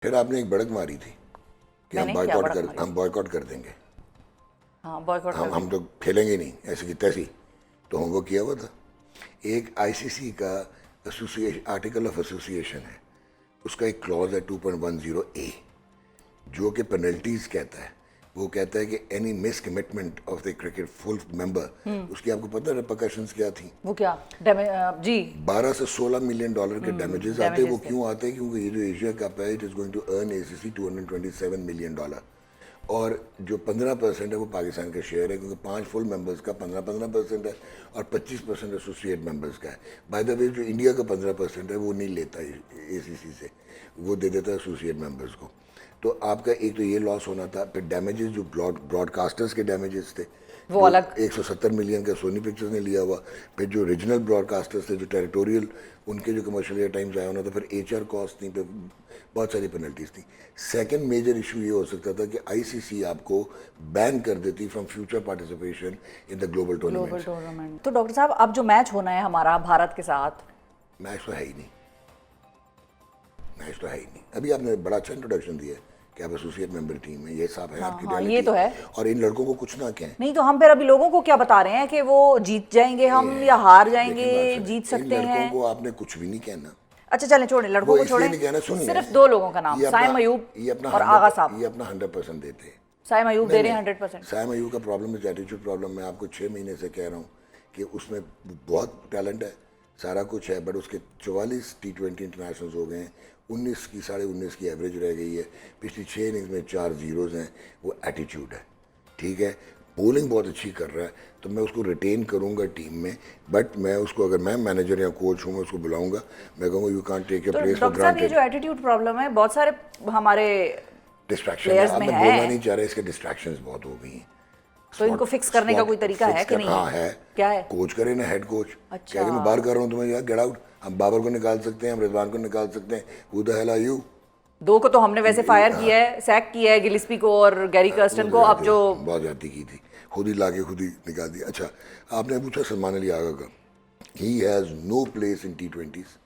پھر آپ نے ایک بڑک ماری تھی کہ ہم بوائیکاٹ کر دیں گے, ہم تو کھیلیں گے نہیں ایسے کی تیسی. تو ہم وہ کیا ہوا تھا. ایک آئی سی سی کا آرٹیکل آف ایسوسیشن ہے, اس کا ایک کلوز ہے 2.10A جو کہ پینلٹیز کہتا ہے. وہ کہتا ہے کہ any miss commitment of the cricket full member, اس کی آپ کو پتہ ہے ریپرکشنز کیا تھیں؟ وہ کیا جی 12 سے 16 ملین ڈالر کے ڈیمیجز آتے ہیں. وہ کیوں آتے ہیں؟ کیونکہ یہ جو ایشیا کپ ہے it is going to earn A C C $227 million, اور جو 15% ہے وہ پاکستان کا شیئر ہے, کیونکہ 5 فل ممبرز کا 15% ہے اور 25% ایسوسیٹ ممبرز کا ہے. بائی دا وے جو انڈیا کا 15% ہے وہ نہیں لیتا اے سی سی سے, وہ دے دیتا ہے ایسوسیٹ ممبرز کو. تو آپ کا ایک تو یہ لاس ہونا تھا. پھر ڈیمیجز جو براڈ کاسٹرز کے ڈیمیجز تھے وہ الگ 170 ملین کا سونی پکچرز نے لیا ہوا. پھر جو ریجنل براڈ کاسٹرز تھے جو ٹیریٹوریل, ان کے جو کمرشل ایئر ٹائم ضائع ہونا تھا. پھر ایچ آر کاسٹ تھیں, پھر بہت ساری پینلٹیز تھیں. سیکنڈ میجر ایشو یہ ہو سکتا تھا کہ آئی سی سی آپ کو بین کر دیتی from future participation in the global tournament. تو ڈاکٹر صاحب اب جو میچ ہونا ہے ہمارا بھارت کے ساتھ, میچ تو ہے ہی نہیں, میچ تو ہے ہی نہیں. ابھی آپ نے بڑا اچھا انٹروڈکشن دیا ہے کہ آپ ایسوسیٹ ممبر ٹیم ہے, یہ صاحب ہے آپ کی ریئلٹی, یہ تو ہے. اور ان لڑکوں کو کچھ نہ کہیں. نہیں تو ہم پھر ابھی لوگوں کو کیا بتا رہے ہیں کہ وہ جیت جائیں گے ہم یا ہار جائیں گے, جیت سکتے ہیں. ان لڑکوں کو آپ نے کچھ بھی نہیں کہنا. اچھا چلیں چھوڑیں, لڑکوں کو چھوڑیں, صرف 2 لوگوں کا نام, سائم ایوب اور آغا صاحب. یہ اپنا 100% دیتے ہیں. سائم ایوب دے رہے ہیں 100%. سائم ایوب کا پرابلم ہے ایٹیٹیوڈ پرابلم. میں آپ کو 6 مہینے سے کہہ رہا ہوں کہ اس میں بہت ٹیلنٹ ہے, سارا کچھ ہے, بٹ اس کے 44 T20 انٹرنیشنلز ہو گئے ہیں, 19 کی 19.5 کی ایوریج رہ گئی ہے, پچھلی 6 اننگز میں 4 زیروز ہیں. وہ ایٹیٹیوڈ ہے, ٹھیک ہے. بولنگ بہت اچھی کر رہا ہے, تو میں اس کو ریٹین کروں گا ٹیم میں, بٹ میں اس کو اگر میں مینیجر یا کوچ ہوں میں اس کو بلاؤں گا, میں کہوں گا you can't take your place for granted. یہ جو ایٹیٹیوڈ پرابلم ہے بہت سارے ہمارے ڈسٹریکشن ہے, اب میں بولنا نہیں چاہ رہا, اس کے ڈسٹریکشنز بہت ہو گئی ہیں. تو ان کو فکس کرنے کا کوئی طریقہ ہے کہ نہیں؟ ہاں ہے. کیا ہے؟ کوچ کرے نا, ہیڈ کوچ. کیا کہ میں باہر کر رہا ہوں تمہیں, یار گیٹ آؤٹ. ہم بابر کو نکال سکتے ہیں, ہم رضوان کو نکال سکتے ہیں, who the hell are you؟ 2 کو تو ہم نے ویسے فائر کیا ہے, سیک کیا ہے گلسپی کو اور گیری کرسٹن کو. اب جو بہت زیادتی کی تھی, خود ہی لا کے خود ہی نکال دیا. اچھا آپ نے پوچھا سلمان علی آغا کا, he has no place in T20s,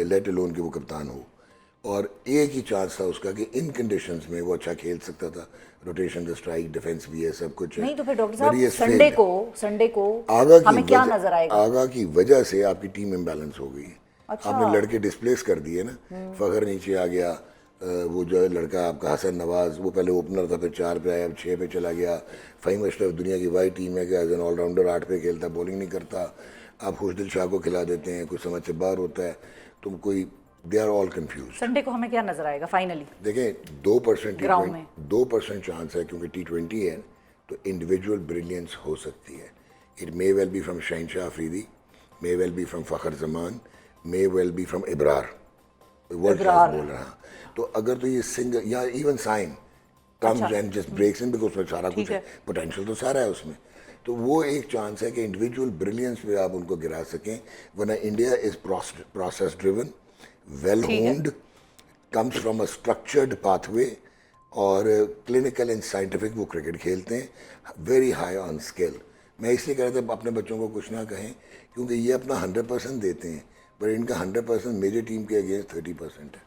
let alone کہ وہ کپتان ہو. اور ایک ہی چانس تھا اس کا کہ ان کنڈیشنز میں وہ اچھا کھیل سکتا تھا. روٹیشن دا اسٹرائک, ڈیفینس بھی ہے, سب کچھ ہے. نہیں تو پھر ڈاکٹر صاحب سنڈے کو آغا ہمیں کیا نظر آئے گا؟ آغا کی وجہ سے آپ کی ٹیم امبیلنس ہو گئی ہے. آپ نے لڑکے ڈسپلیس کر دیے نا. فخر نیچے آ گیا, وہ جو ہے لڑکا آپ کا حسن نواز, وہ پہلے اوپنر تھا, پھر 4 پہ آیا, اب 6 پہ چلا گیا. فہیم اشرف دنیا کی وائی ٹیم ہے کہ ایز این آل راؤنڈر 8 پہ کھیلتا, بولنگ نہیں کرتا. آپ خوشدل شاہ کو کھلا دیتے ہیں, کچھ سمجھ سے باہر ہوتا ہے. تم کوئی they are all confused. Sunday کو ہمیں کیا نظر آئے گا فائنلی؟ دیکھیں 2% چانس ہے, کیونکہ T20 ہے تو انڈیویجول بریلینس ہو سکتی ہے. It may well be from Shahenshah Afridi, may well be from Fakhar Zaman, may well be from Abrar, world class بول رہا. تو اگر تو یہ سنگل یا even sign comes and just breaks in, because اس میں سارا کچھ ہے, پوٹینشیل تو سارا ہے اس میں. تو وہ ایک چانس ہے کہ انڈیویجول بریلینس پہ آپ ان کو گرا سکیں. ورنہ India is process driven, well honed, comes from a structured pathway, اور کلینکل اینڈ سائنٹیفک وہ کرکٹ کھیلتے ہیں, ویری ہائی آن اسکل. میں اس لیے کہہ رہا تھا اپنے بچوں کو کچھ نہ کہیں, کیونکہ یہ اپنا 100% دیتے ہیں, پر ان کا 100% میجر ٹیم کے اگینسٹ 30% ہے.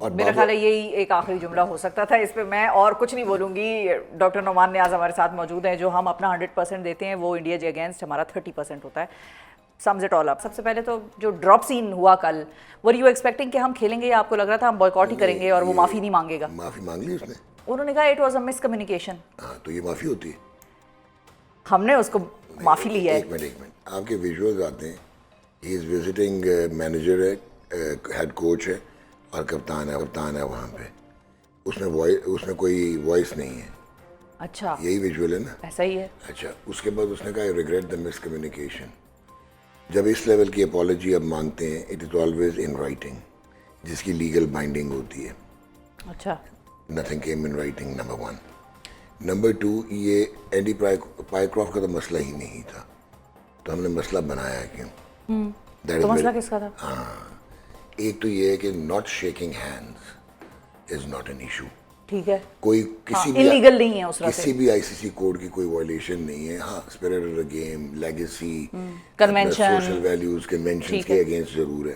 اور میرا خیال ہے یہی ایک آخری جملہ ہو سکتا تھا, اس پہ میں اور کچھ نہیں بولوں گی. ڈاکٹر نعمان نیاز ہمارے ساتھ موجود ہیں. جو ہم اپنا 100% دیتے ہیں وہ انڈیا کے اگینسٹ ہمارا 30% ہوتا ہے. سمز اٹ آل اپ. سب سے پہلے تو جو ڈراپ سین ہوا کل, ور یو ایکسپیکٹنگ کہ ہم کھیلیں گے, یا آپ کو لگ رہا تھا ہم بوائیکاٹ ہی کریں گے اور وہ معافی نہیں مانگے گا؟ معافی مانگ لی اس نے, انہوں نے کہا it was a miss communication. ہاں تو یہ معافی ہوتی ہے؟ ہم نے اس کو معافی لی ہے. ایک منٹ آپ کے ویژولز آتے ہیں, ہی از وزٹنگ مینیجر ہے, ہیڈ کوچ ہے اور کپتان ہے وہاں پہ. اس میں کوئی وائس نہیں ہے. اچھا یہی ویژول ہے نا؟ ایسا ہی ہے. اچھا اس کے بعد اس نے کہا آئی ریگریٹ دا مس کمیونیکیشن. جب اس لیول کی اپالوجی اب مانگتے ہیں, it is always in writing, جس کی لیگل بائنڈنگ ہوتی ہے. اچھا nothing came in writing, number 1. Number 2, یہ اینڈی پائیکرافٹ کا تو مسئلہ ہی نہیں تھا, تو ہم نے مسئلہ بنایا کیوں؟ تو مسئلہ کس کا تھا؟ ہاں, ایک تو یہ ہے کہ not shaking hands is not an issue. ٹھیک ہے, کوئی کسی بھی انلیگل نہیں ہے اس طرح سے, کسی بھی آئی سی سی کوڈ کی کوئی وائلیشن نہیں ہے. ہاں spirit of the game, legacy, convention, social values, conventions کے اگینسٹ ضرور ہے.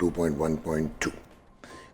2.1.2।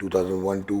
2001-2,